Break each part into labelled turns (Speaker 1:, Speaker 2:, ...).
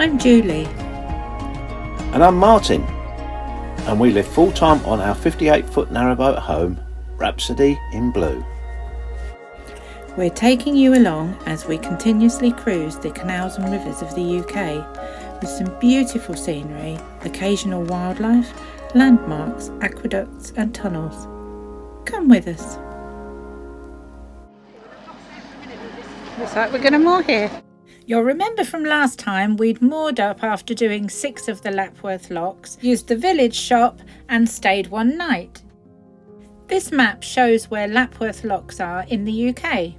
Speaker 1: I'm Julie.
Speaker 2: And I'm Martin. And we live full-time on our 58-foot narrowboat home, Rhapsody in blue.
Speaker 1: We're taking you along as we continuously cruise the canals and rivers of the UK with some beautiful scenery, occasional wildlife, landmarks, aqueducts and tunnels. Come with us.
Speaker 3: Looks like we're going to moor here.
Speaker 1: You'll remember from last time we'd moored up after doing 6 of the Lapworth Locks, used the village shop and stayed one night. This map shows where Lapworth Locks are in the UK.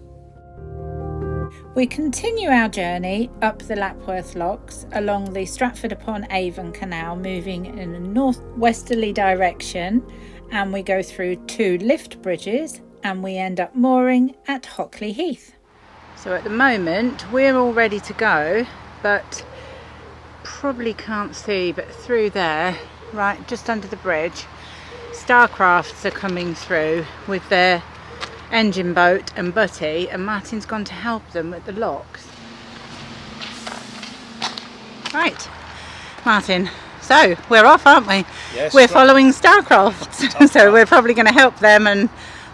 Speaker 1: We continue our journey up the Lapworth Locks along the Stratford-upon-Avon Canal, moving in a northwesterly direction, and we go through 2 lift bridges and we end up mooring at Hockley Heath.
Speaker 3: So at the moment we're all ready to go, but probably can't see, but through there, right just under the bridge, Starcrafts are coming through with their engine boat and butty, and Martin's gone to help them at the locks. Right, Martin, so we're off, aren't we?
Speaker 2: Yes.
Speaker 3: We're following Starcrafts, so we're probably going to help them and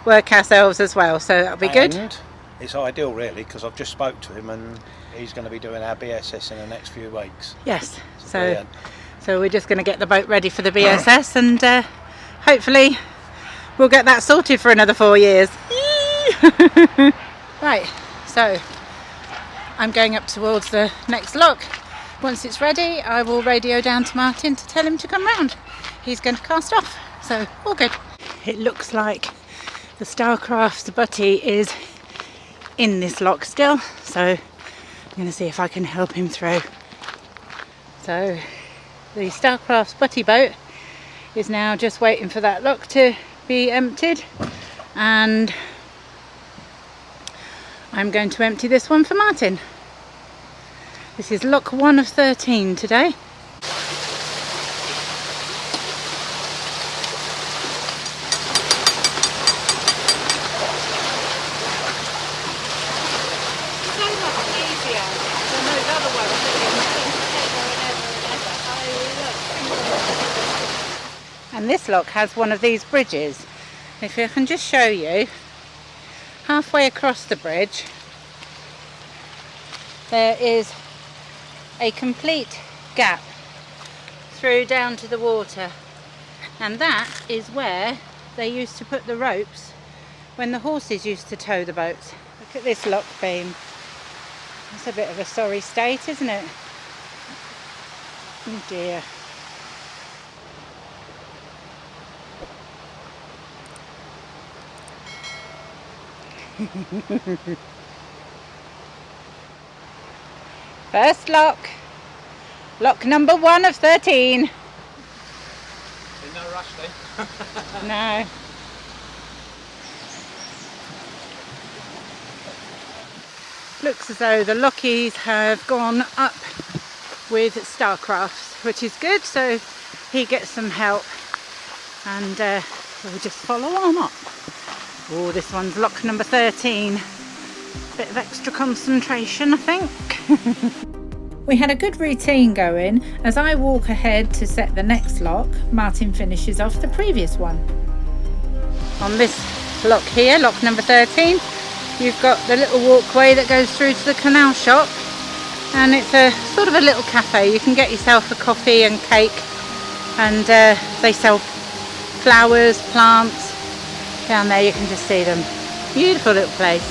Speaker 3: work ourselves as well, so that'll be good.
Speaker 2: It's ideal really, because I've just spoke to him and he's going to be doing our BSS in the next few weeks.
Speaker 3: Yes,
Speaker 2: So
Speaker 3: we're just going to get the boat ready for the BSS and hopefully we'll get that sorted for another 4 years. Right, so I'm going up towards the next lock. Once it's ready, I will radio down to Martin to tell him to come round. He's going to cast off, so all good. It looks like the Starcraft's butty is in this lock still, so I'm going to see if I can help him through. So the Starcraft's butty boat is now just waiting for that lock to be emptied, and I'm going to empty this one for Martin. This is lock 1 of 13 today. And this lock has one of these bridges. If I can just show you, halfway across the bridge there is a complete gap through down to the water, and that is where they used to put the ropes when the horses used to tow the boats. Look at this lock beam. It's a bit of a sorry state, isn't it? Oh dear. First lock, lock number 1 of 13.
Speaker 2: There's no rush then.
Speaker 3: No. Looks as though the lockies have gone up with Starcrafts, which is good, so he gets some help, and we'll just follow on up. Oh, this one's lock number 13. Bit of extra concentration, I think.
Speaker 1: We had a good routine going. As I walk ahead to set the next lock, Martin finishes off the previous one.
Speaker 3: On this lock here, lock number 13, you've got the little walkway that goes through to the canal shop, and it's a sort of a little cafe. You can get yourself a coffee and cake, and they sell flowers, plants. Down there you can just see them. Beautiful little place.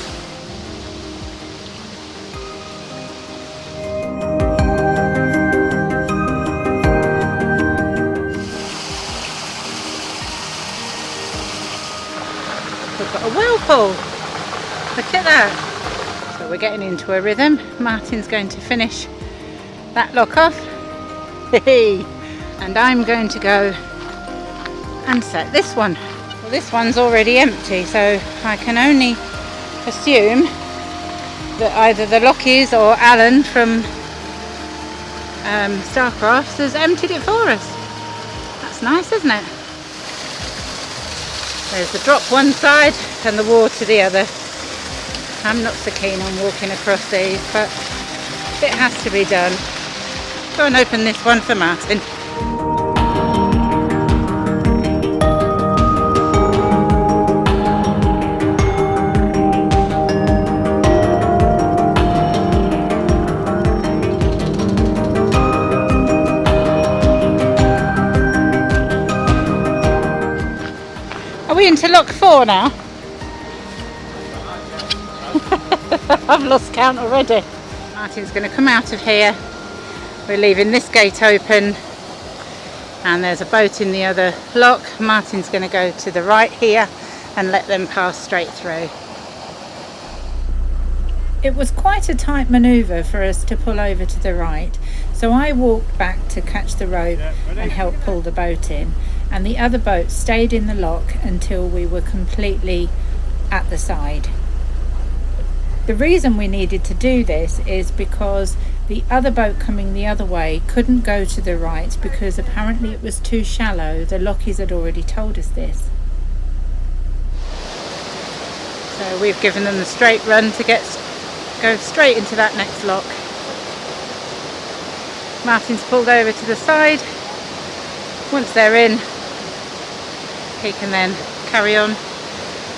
Speaker 3: We've got a whirlpool. Look at that. So we're getting into a rhythm. Martin's going to finish that lock off. And I'm going to go and set this one. Well, this one's already empty, so I can only assume that either the Lockies or Alan from Starcrafts has emptied it for us. That's nice, isn't it? There's the drop one side and the water the other. I'm not so keen on walking across these, but it has to be done. go and open this one for Martin. Are we into lock 4 now? I've lost count already. Martin's going to come out of here. We're leaving this gate open and there's a boat in the other lock. Martin's going to go to the right here and let them pass straight through.
Speaker 1: It was quite a tight manoeuvre for us to pull over to the right, so I walked back to catch the rope and help pull the boat in, and the other boat stayed in the lock until we were completely at the side. The reason we needed to do this is because the other boat coming the other way couldn't go to the right because apparently it was too shallow. The lockies had already told us this.
Speaker 3: So we've given them the straight run to go straight into that next lock. Martin's pulled over to the side. Once they're in, he can then carry on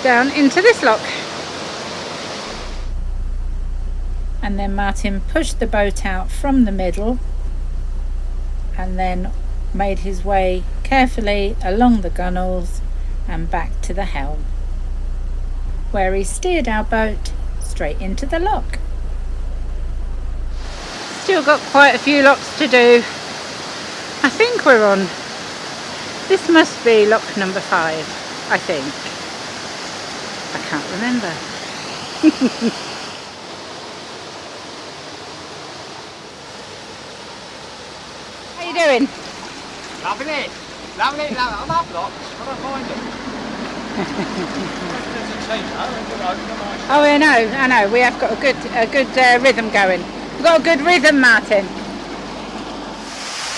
Speaker 3: down into this lock.
Speaker 1: And then Martin pushed the boat out from the middle and then made his way carefully along the gunnels and back to the helm, where he steered our boat straight into the lock.
Speaker 3: Still got quite a few locks to do. I think we're on, this must be lock number 5, I think. I can't remember. How you doing?
Speaker 4: Loving it, loving it, I love locks, I don't mind them.
Speaker 3: Oh, I know, we have got a good rhythm going. We've got a good rhythm, Martin.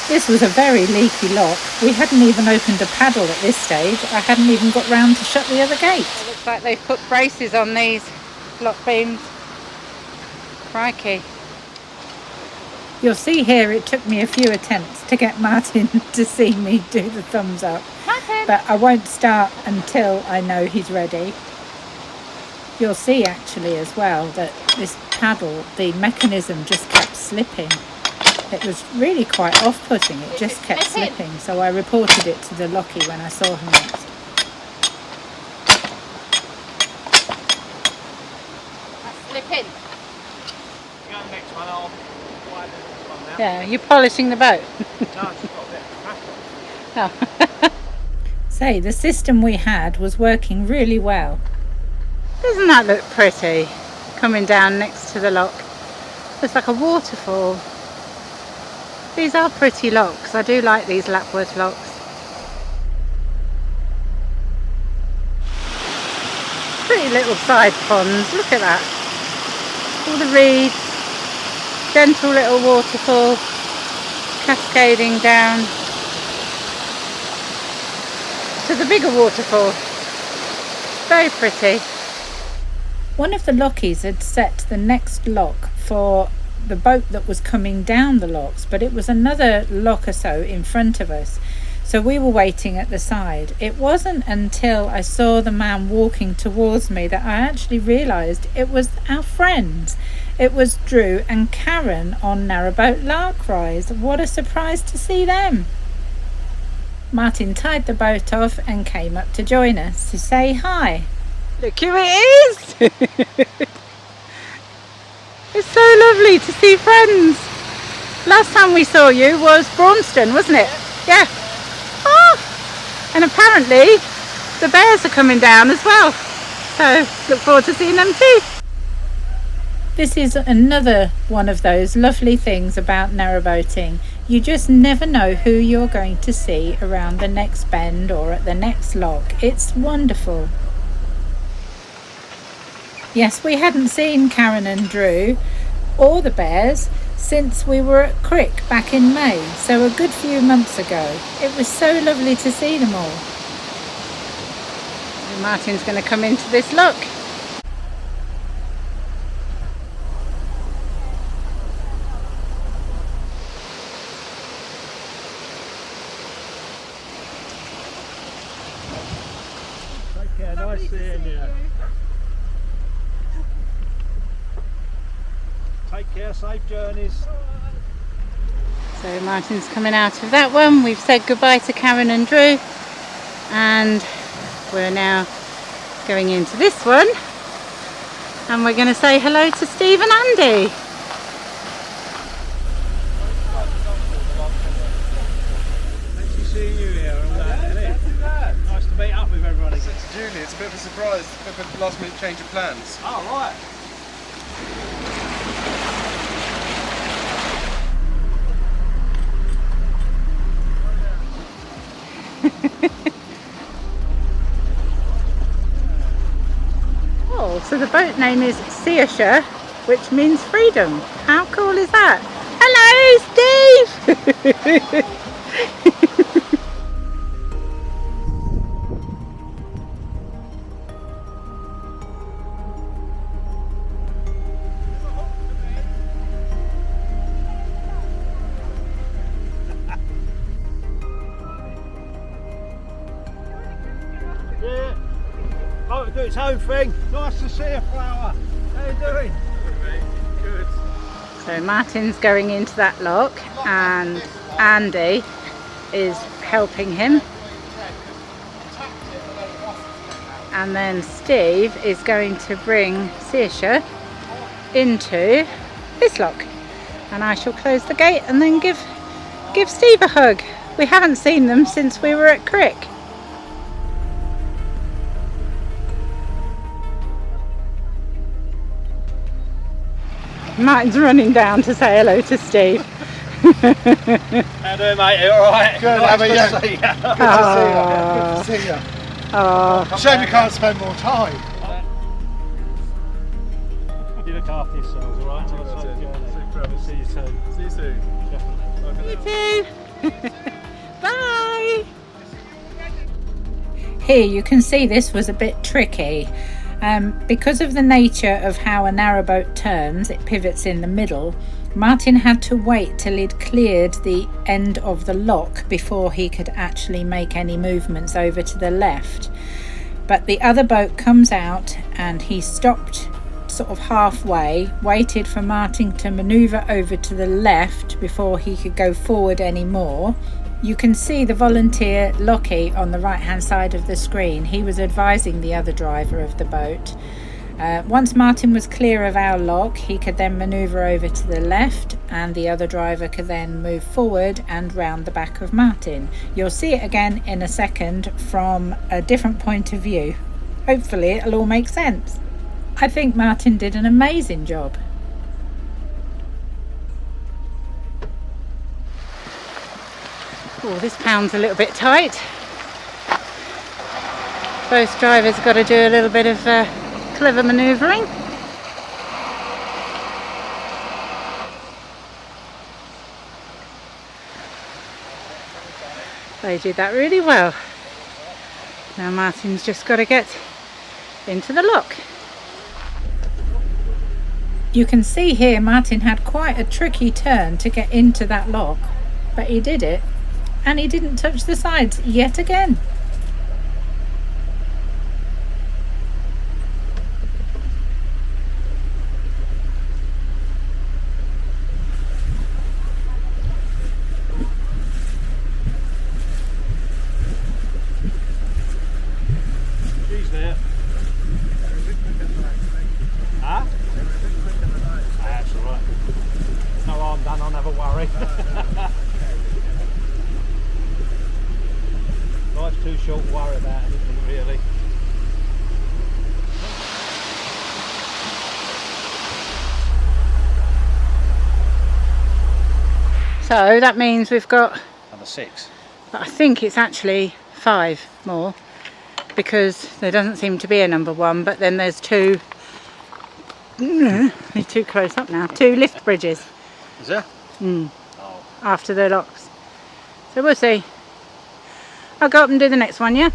Speaker 1: This was a very leaky lock. We hadn't even opened a paddle at this stage. I hadn't even got round to shut the other gate.
Speaker 3: It looks like they've put braces on these lock beams. Crikey.
Speaker 1: You'll see here it took me a few attempts to get Martin to see me do the thumbs up.
Speaker 3: Martin.
Speaker 1: But I won't start until I know he's ready. You'll see actually as well that this paddle, the mechanism just kept slipping. It was really quite off-putting, it just kept slipping, so I reported it to the locky when I saw him next.
Speaker 3: That's slipping.
Speaker 4: Go on the next one, I'll widen this one now.
Speaker 3: Yeah, you're polishing the boat.
Speaker 4: No, I've just got a bit of crack.
Speaker 3: Oh.
Speaker 1: Say, the system we had was working really well.
Speaker 3: Doesn't that look pretty? Coming down next to the lock. Looks like a waterfall. These are pretty locks. I do like these Lapworth locks. Pretty little side ponds. Look at that. All the reeds. Gentle little waterfall. Cascading down to the bigger waterfall. Very pretty.
Speaker 1: One of the lockies had set the next lock for the boat that was coming down the locks, but it was another lock or so in front of us, so we were waiting at the side. It wasn't until I saw the man walking towards me that I actually realised it was our friends. It was Drew and Karen on Narrowboat Larkrise. What a surprise to see them. Martin tied the boat off and came up to join us to say hi.
Speaker 3: Look who it is! It's so lovely to see friends. Last time we saw you was Braunston, wasn't it? Yeah. Oh, and apparently the bears are coming down as well. So look forward to seeing them too.
Speaker 1: This is another one of those lovely things about narrowboating. You just never know who you're going to see around the next bend or at the next lock. It's wonderful. Yes, we hadn't seen Karen and Drew or the bears since we were at Crick back in May, so a good few months ago. It was so lovely to see them all.
Speaker 3: And Martin's going to come into this lock.
Speaker 4: Nice seeing you. Take care, safe journeys.
Speaker 3: So Martin's coming out of that one. We've said goodbye to Karen and Drew, and we're now going into this one, and we're going to say hello to Steve and Andy.
Speaker 4: Nice to see you here and all that, isn't it? Nice to meet up with everybody.
Speaker 5: It's Julie, it's a bit of a surprise, a bit of a last minute change of plans.
Speaker 4: Oh, right.
Speaker 3: Oh, so the boat name is Searsha, which means freedom. How cool is that? Hello, Steve!
Speaker 4: Yeah. Oh, do its own thing. Nice to see you, Flower. How you doing?
Speaker 5: Good.
Speaker 3: So Martin's going into that lock and Andy is helping him. And then Steve is going to bring Searsha into this lock. And I shall close the gate and then give Steve a hug. We haven't seen them since we were at Crick. Martin's running down to say hello to Steve.
Speaker 4: How do you, mate? You alright?
Speaker 5: Good,
Speaker 4: Nice
Speaker 5: how about
Speaker 4: to
Speaker 5: you?
Speaker 4: see you.
Speaker 5: Good to see you.
Speaker 3: Oh,
Speaker 5: Shame we can't spend more time.
Speaker 4: You look after yourselves, alright? Have a safe journey. See you soon.
Speaker 5: See you soon.
Speaker 3: you too. Bye.
Speaker 1: Here you can see this was a bit tricky. Because of the nature of how a narrowboat turns, it pivots in the middle. Martin had to wait till he'd cleared the end of the lock before he could actually make any movements over to the left. But the other boat comes out and he stopped sort of halfway, waited for Martin to manoeuvre over to the left before he could go forward anymore. You can see the volunteer Lockie on the right hand side of the screen. He was advising the other driver of the boat. Once Martin was clear of our lock, he could then manoeuvre over to the left and the other driver could then move forward and round the back of Martin. You'll see it again in a second from a different point of view. Hopefully it'll all make sense. I think Martin did an amazing job.
Speaker 3: Oh, this pound's a little bit tight. Both drivers got to do a little bit of clever manoeuvring. They did that really well. Now Martin's just got to get into the lock.
Speaker 1: You can see here Martin had quite a tricky turn to get into that lock, but he did it. And he didn't touch the sides yet again.
Speaker 4: She's there. Huh? That's alright. No harm done, I'll never worry. Life's too short to worry about anything really.
Speaker 3: So that means we've got,
Speaker 4: Number 6.
Speaker 3: I think it's actually 5 more, because there doesn't seem to be a number 1, but then there's 2, you're too close up now, 2 lift bridges.
Speaker 4: Is there?
Speaker 3: Oh. After the locks. So we'll see. I'll go up and do the next one, yeah?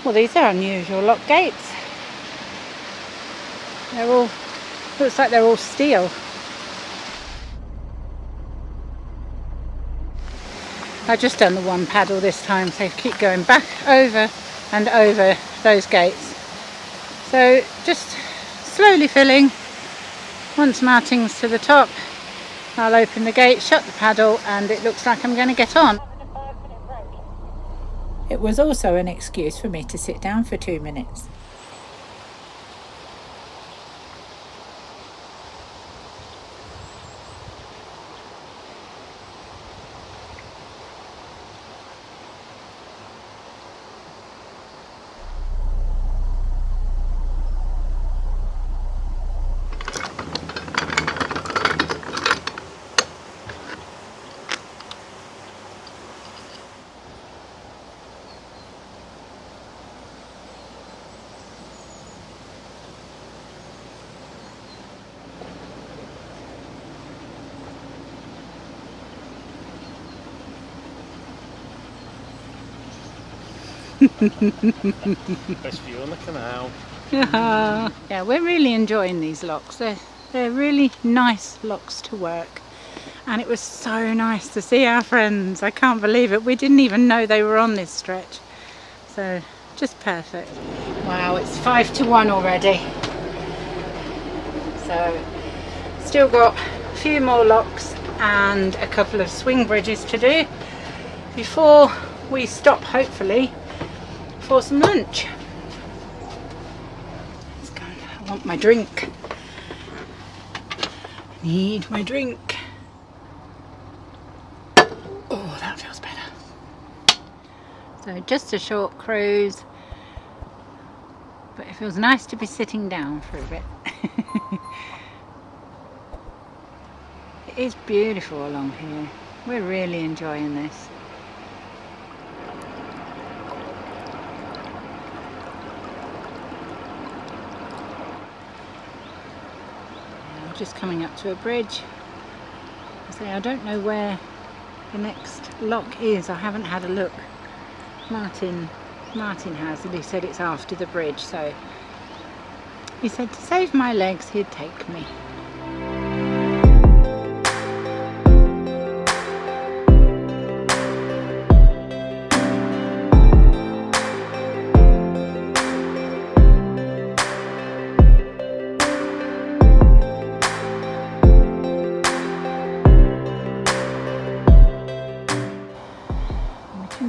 Speaker 3: Well, these are unusual lock gates. They're all, looks like they're all steel. I've just done the one paddle this time, so keep going back over and over those gates. So just slowly filling. Once Martin's to the top, I'll open the gate, shut the paddle, and it looks like I'm going to get on.
Speaker 1: It was also an excuse for me to sit down for 2 minutes.
Speaker 4: Best view on the canal.
Speaker 3: Yeah, we're really enjoying these locks. They're really nice locks to work, and it was so nice to see our friends. I can't believe it. We didn't even know they were on this stretch, so just perfect. Wow, it's 5 to 1 already, so still got a few more locks and a couple of swing bridges to do before we stop, hopefully, for some lunch. Let's go. I want my drink. Need my drink. Oh, that feels better. So just a short cruise, but it feels nice to be sitting down for a bit. It is beautiful along here. We're really enjoying this. Just coming up to a bridge. I don't know where the next lock is. I haven't had a look. Martin has, and he said it's after the bridge, so he said to save my legs he'd take me.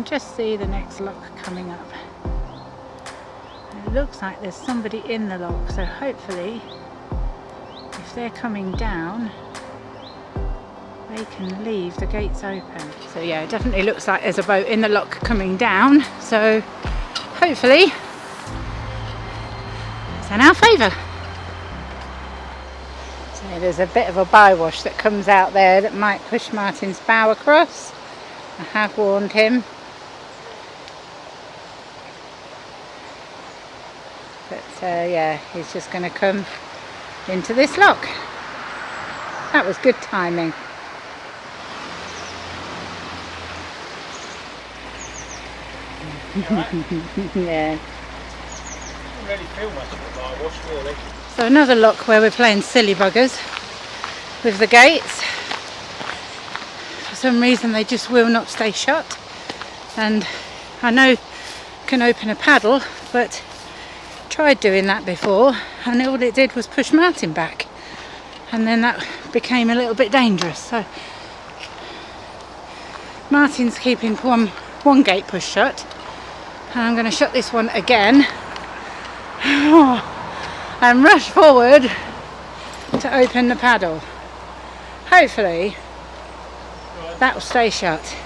Speaker 3: Just see the next lock coming up. It looks like there's somebody in the lock, so hopefully if they're coming down they can leave the gates open. So yeah, it definitely looks like there's a boat in the lock coming down, so hopefully it's in our favour. So there's a bit of a bywash that comes out there that might push Martin's bow across. I have warned him. But yeah, he's just going to come into this lock. That was good timing. Yeah.
Speaker 4: Didn't really feel much of a bywash, really.
Speaker 3: So another lock where we're playing silly buggers with the gates. For some reason they just will not stay shut. And I know you can open a paddle, but tried doing that before, and all it did was push Martin back, and then that became a little bit dangerous. So Martin's keeping one gate pushed shut, and I'm going to shut this one again and rush forward to open the paddle. Hopefully that will stay shut.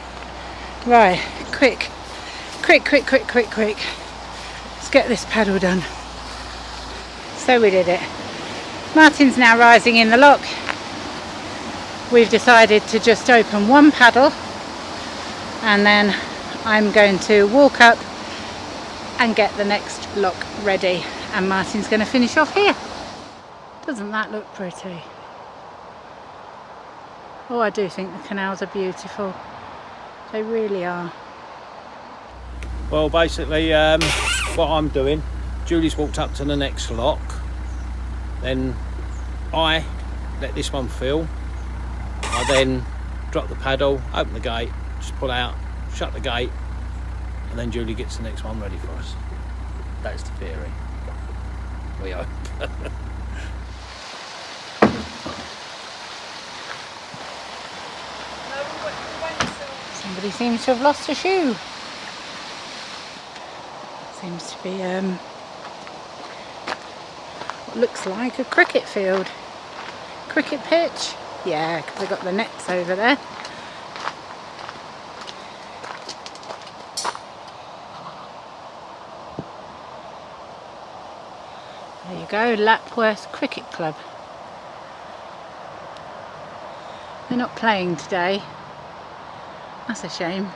Speaker 3: Right, quick. Let's get this paddle done. So we did it. Martin's now rising in the lock. We've decided to just open one paddle, and then I'm going to walk up and get the next lock ready, and Martin's going to finish off here. Doesn't that look pretty? Oh, I do think the canals are beautiful. They really are.
Speaker 4: Well, basically what I'm doing, Julie's walked up to the next lock, then I let this one fill. I then drop the paddle, open the gate, just pull out, shut the gate, and then Julie gets the next one ready for us. That's the theory. We hope.
Speaker 3: Somebody seems to have lost a shoe. Seems to be what looks like a cricket field. Cricket pitch. Yeah, because they've got the nets over there. There you go, Lapworth Cricket Club. They're not playing today. That's a shame.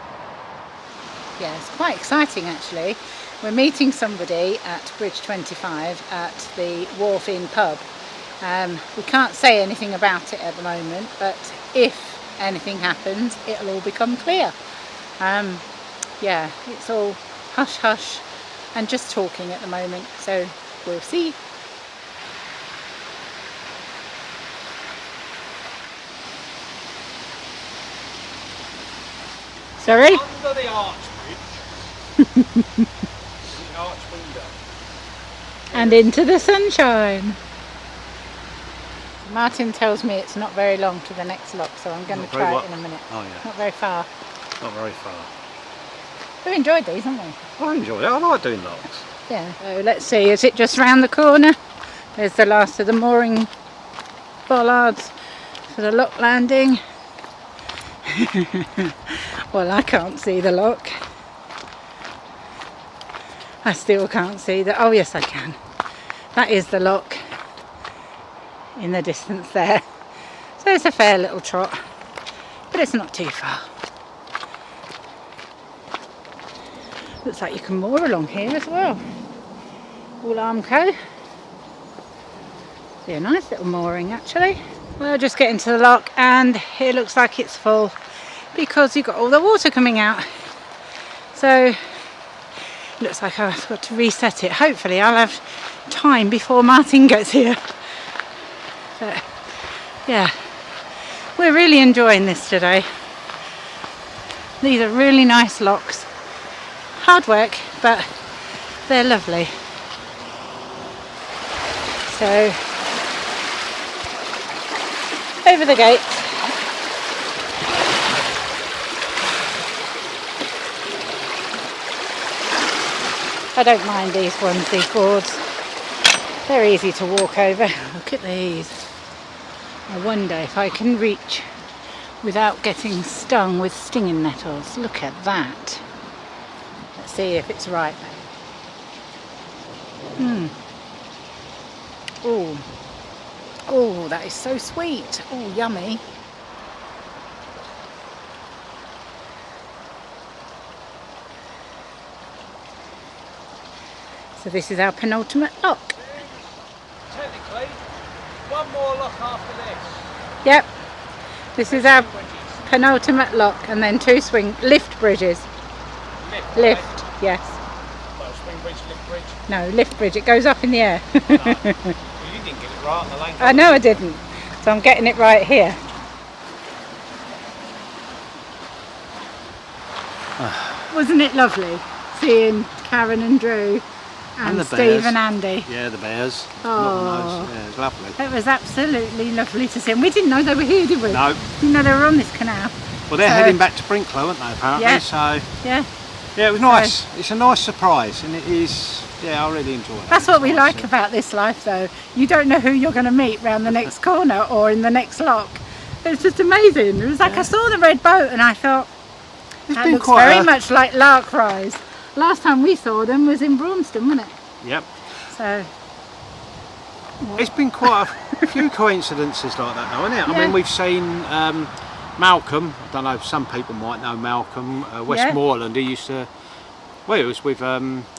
Speaker 3: Yeah, it's quite exciting actually. We're meeting somebody at Bridge 25 at the Wharf Inn pub. We can't say anything about it at the moment, but if anything happens, it'll all become clear. Yeah, it's all hush hush and just talking at the moment, so we'll see. Sorry?
Speaker 4: Under the arch bridge. The arch window.
Speaker 3: And into the sunshine. Martin tells me it's not very long to the next lock, so I'm going to try it in a minute.
Speaker 4: Oh yeah.
Speaker 3: Not very far.
Speaker 4: Not very far.
Speaker 3: We've enjoyed these, haven't we?
Speaker 4: I enjoy it. I like doing locks.
Speaker 3: Yeah. So let's see, is it just round the corner? There's the last of the mooring bollards for the lock landing. Well, I can't see the lock. I still can't see the... Oh yes, I can. That is the lock in the distance there. So it's a fair little trot, but it's not too far. Looks like you can moor along here as well. All Armco. Be a nice little mooring actually. We'll just get into the lock and it looks like it's full because you've got all the water coming out. So looks like I've got to reset it. Hopefully I'll have time before Martin gets here. But yeah, we're really enjoying this today. These are really nice locks. Hard work, but they're lovely. So over the gate. I don't mind these ones, these boards. They're easy to walk over. Look at these. I wonder if I can reach without getting stung with stinging nettles. Look at that. Let's see if it's ripe. Oh. Oh, that is so sweet. Oh, yummy. So this is our penultimate lock.
Speaker 4: Technically, one more lock after this.
Speaker 3: Yep. This is our penultimate lock and then two lift bridges. Lift, yes.
Speaker 4: Well, swing bridge, lift bridge.
Speaker 3: No, lift bridge. It goes up in the air.
Speaker 4: Well, you didn't get it right on the lane.
Speaker 3: I know I didn't. So I'm getting it right here. Wasn't it lovely seeing Karen and Drew and
Speaker 2: the
Speaker 3: Steve
Speaker 2: bears.
Speaker 3: and Andy?
Speaker 2: Yeah, the bears.
Speaker 3: Oh.
Speaker 2: Yeah, it was lovely.
Speaker 3: It was absolutely lovely to see them. We didn't know they were here, did we?
Speaker 2: No.
Speaker 3: Didn't know they were on this canal.
Speaker 2: Well, they're
Speaker 3: So-
Speaker 2: heading back to Brinklow, aren't they, apparently?
Speaker 3: Yeah.
Speaker 2: So,
Speaker 3: Yeah.
Speaker 2: yeah, it was nice. It's a nice surprise, and it is, yeah, I really enjoy it.
Speaker 3: That's what we
Speaker 2: It's
Speaker 3: like
Speaker 2: nice.
Speaker 3: about this life though. You don't know who you're going to meet round the next corner or in the next lock. It's just amazing. It was like I saw the red boat and I thought,
Speaker 2: It's
Speaker 3: that
Speaker 2: been
Speaker 3: looks
Speaker 2: quite
Speaker 3: very
Speaker 2: a-
Speaker 3: much like lark rise. Last time we saw them was in Braunston, wasn't it?
Speaker 2: Yep.
Speaker 3: So,
Speaker 2: It's been quite a few coincidences like that, though, isn't it? I
Speaker 3: Yeah.
Speaker 2: mean, we've seen Malcolm. I don't know if some people might know Malcolm. Westmoreland. He used to. Well, it was with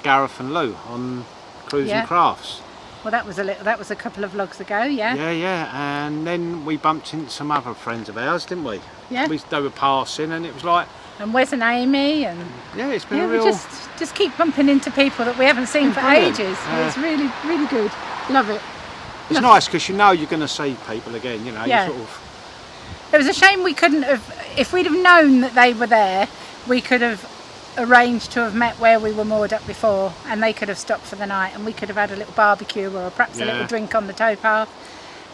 Speaker 2: Gareth and Lou on Cruise
Speaker 3: Yeah.
Speaker 2: and Crafts.
Speaker 3: well, that was a couple of vlogs ago, yeah.
Speaker 2: Yeah, yeah. And then we bumped into some other friends of ours, didn't we?
Speaker 3: Yeah.
Speaker 2: They were passing, and it was like,
Speaker 3: And Wes and Amy and
Speaker 2: yeah, it's been
Speaker 3: yeah,
Speaker 2: a
Speaker 3: we
Speaker 2: real.
Speaker 3: just keep bumping into people that we haven't seen for
Speaker 2: Brilliant.
Speaker 3: ages.
Speaker 2: Yeah.
Speaker 3: It's really, really good. Love it.
Speaker 2: It's nice because you know you're going to see people again. You know,
Speaker 3: Yeah.
Speaker 2: you sort of.
Speaker 3: It was a shame we couldn't have if we'd have known that they were there, we could have arranged to have met where we were moored up before, and they could have stopped for the night, and we could have had a little barbecue or perhaps a little drink on the towpath.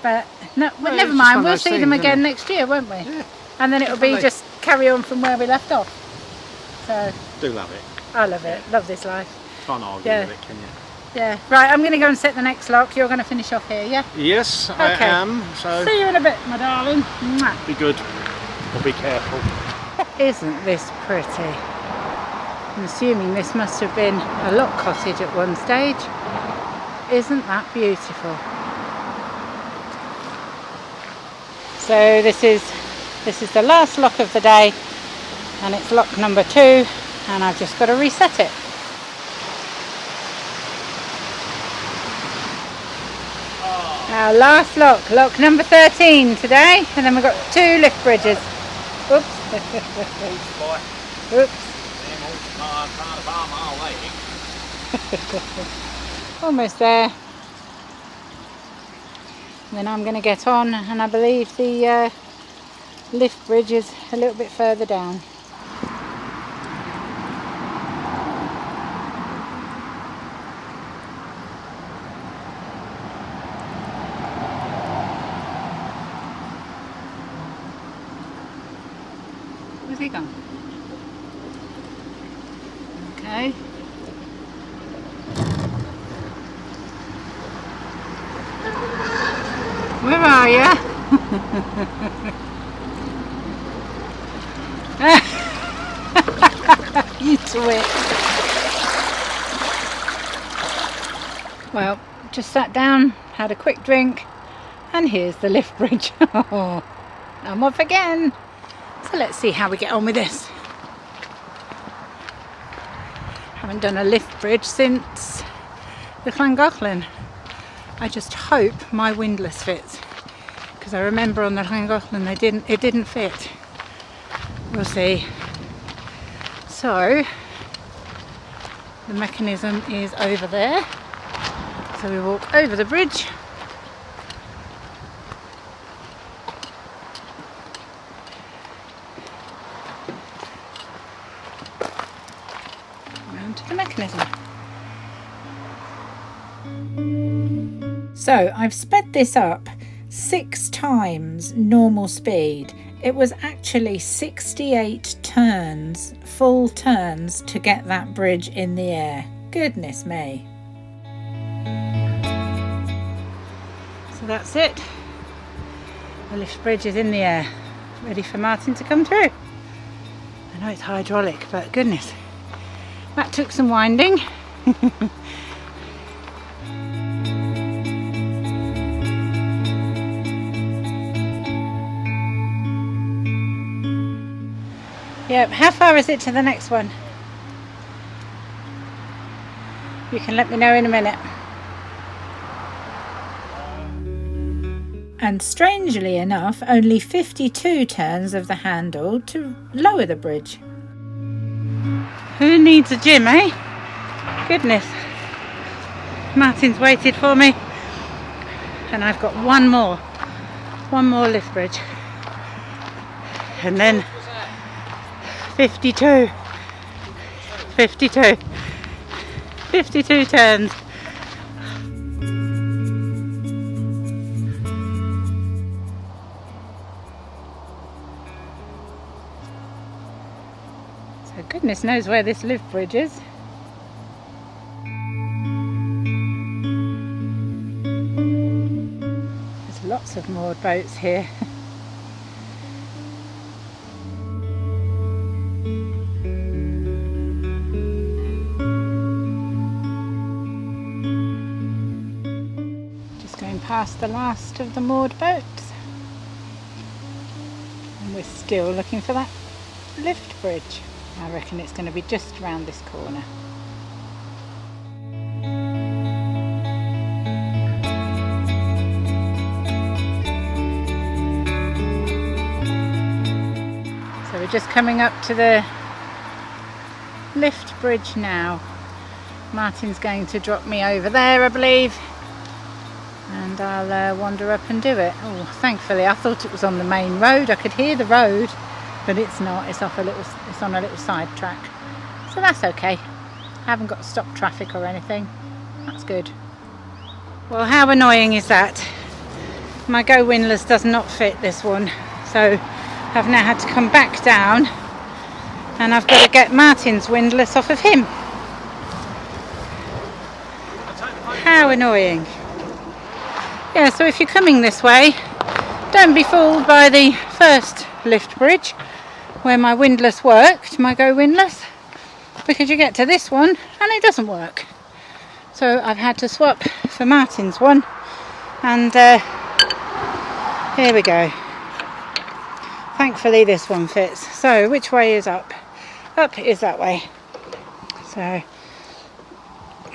Speaker 3: But no, well, never mind, we'll see them again next year, won't we?
Speaker 2: Yeah.
Speaker 3: And then it'll be just carry on from where we left off. So
Speaker 2: Do love it.
Speaker 3: I love it, love this life.
Speaker 2: Can't argue with it, can you?
Speaker 3: Yeah, right, I'm going to go and set the next lock. You're going to finish off here, yeah?
Speaker 2: Yes, I am. So
Speaker 3: see you in a bit, my darling. Mwah.
Speaker 2: be good. Or be careful.
Speaker 3: Isn't this pretty? I'm assuming this must have been a lock cottage at one stage. Isn't that beautiful? So this is the last lock of the day, and it's lock number 2, and I've just got to reset it. Our last lock, lock number 13 today, and then we've got 2 lift bridges. Oops. Oops. Almost there. And then I'm going to get on, and I believe the lift bridge is a little bit further down. Where's he gone? Okay. Where are you? You twit. Well, just sat down, had a quick drink, and here's the lift bridge. Oh, I'm off again. So let's see how we get on with this. Haven't done a lift bridge since the Llangollen. I just hope my windlass fits, because I remember on the Llangollen it didn't fit. We'll see. So the mechanism is over there. So we walk over the bridge. Round to the mechanism.
Speaker 1: So I've sped this up 6 times normal speed. It was actually 68 turns, full turns, to get that bridge in the air. Goodness me.
Speaker 3: So that's it. The lift bridge is in the air, ready for Martin to come through. I know it's hydraulic, but goodness, that took some winding. Yep, how far is it to the next one? You can let me know in a minute.
Speaker 1: And strangely enough, only 52 turns of the handle to lower the bridge.
Speaker 3: Who needs a gym, eh? Goodness. Martin's waited for me. And I've got one more lift bridge. And then 52 turns. So goodness knows where this lift bridge is. There's lots of moored boats here. Past the last of the moored boats, and we're still looking for that lift bridge. I reckon it's going to be just around this corner. So we're just coming up to the lift bridge now. Martin's going to drop me over there, I believe, and I'll wander up and do it. Oh, thankfully I thought it was on the main road. I could hear the road, but it's not. It's on a little side track, so that's okay. I haven't got to stop traffic or anything. That's good. Well, how annoying is that? My Go windlass does not fit this one, so I've now had to come back down and I've got to get Martin's windlass off of him. How annoying. Yeah, so if you're coming this way, don't be fooled by the first lift bridge where my windlass worked, my Go windlass, because you get to this one and it doesn't work. So I've had to swap for Martin's one, and here we go. Thankfully this one fits. So which way is up? Up is that way. So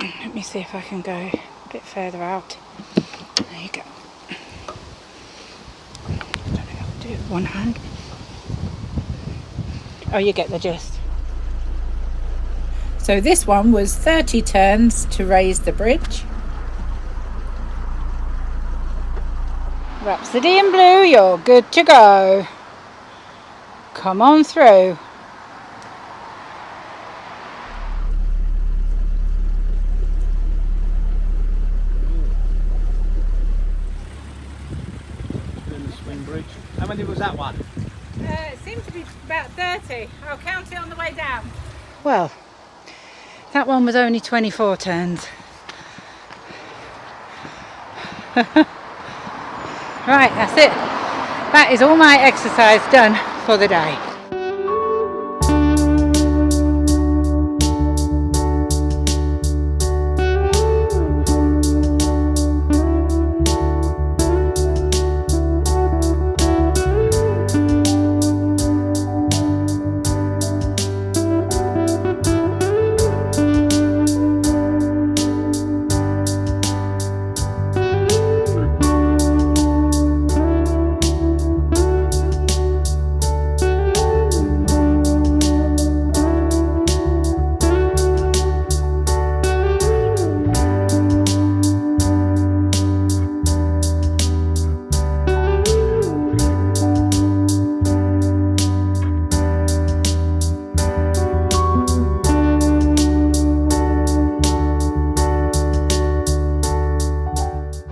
Speaker 3: let me see if I can go a bit further out. There you go. I don't know how to do it with one hand. Oh, you get the gist.
Speaker 1: So this one was 30 turns to raise the bridge.
Speaker 3: Rhapsody in blue, you're good to go. Come on through.
Speaker 4: Doing the swing bridge. How many was that one?
Speaker 1: It seemed to be about 30. I'll count it on the way down.
Speaker 3: Well, that one was only 24 turns. Right, that's it. That is all my exercise done for the day.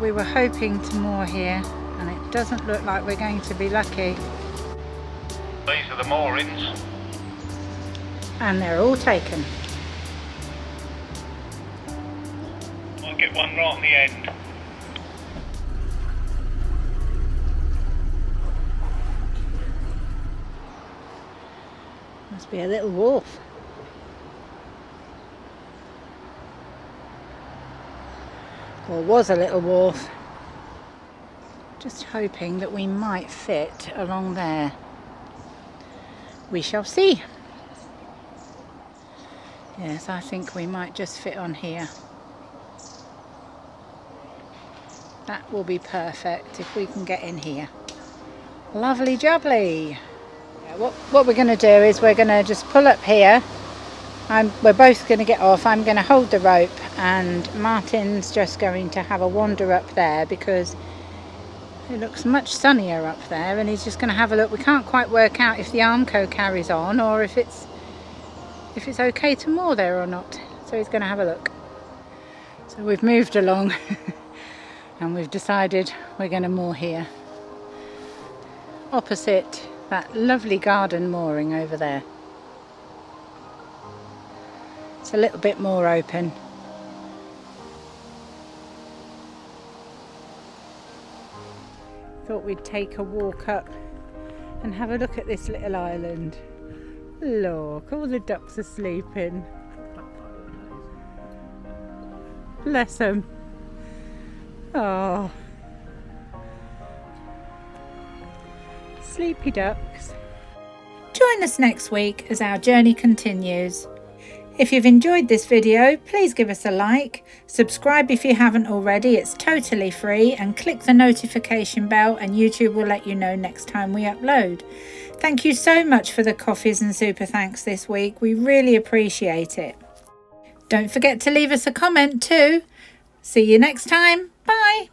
Speaker 3: We were hoping to moor here, and it doesn't look like we're going to be lucky.
Speaker 4: These are the moorings.
Speaker 3: And they're all taken.
Speaker 4: Might get one right on the end.
Speaker 3: Must be a little wharf. Or was a little wharf. Just hoping that we might fit along there. We shall see. Yes, I think we might just fit on here. That will be perfect if we can get in here. Lovely jubbly. Yeah, what we're going to do is we're going to just pull up here. We're both going to get off. I'm going to hold the rope, and Martin's just going to have a wander up there because it looks much sunnier up there, and he's just going to have a look. We can't quite work out if the Armco carries on or if it's okay to moor there or not. So he's going to have a look. So we've moved along and we've decided we're going to moor here, opposite that lovely garden mooring over there. It's a little bit more open. Thought we'd take a walk up and have a look at this little island. Look, all the ducks are sleeping. Bless them. Oh, sleepy ducks.
Speaker 1: Join us next week as our journey continues. If you've enjoyed this video, please give us a like, subscribe if you haven't already, it's totally free, and click the notification bell and YouTube will let you know next time we upload. Thank you so much for the coffees and super thanks this week, we really appreciate it. Don't forget to leave us a comment too. See you next time, bye!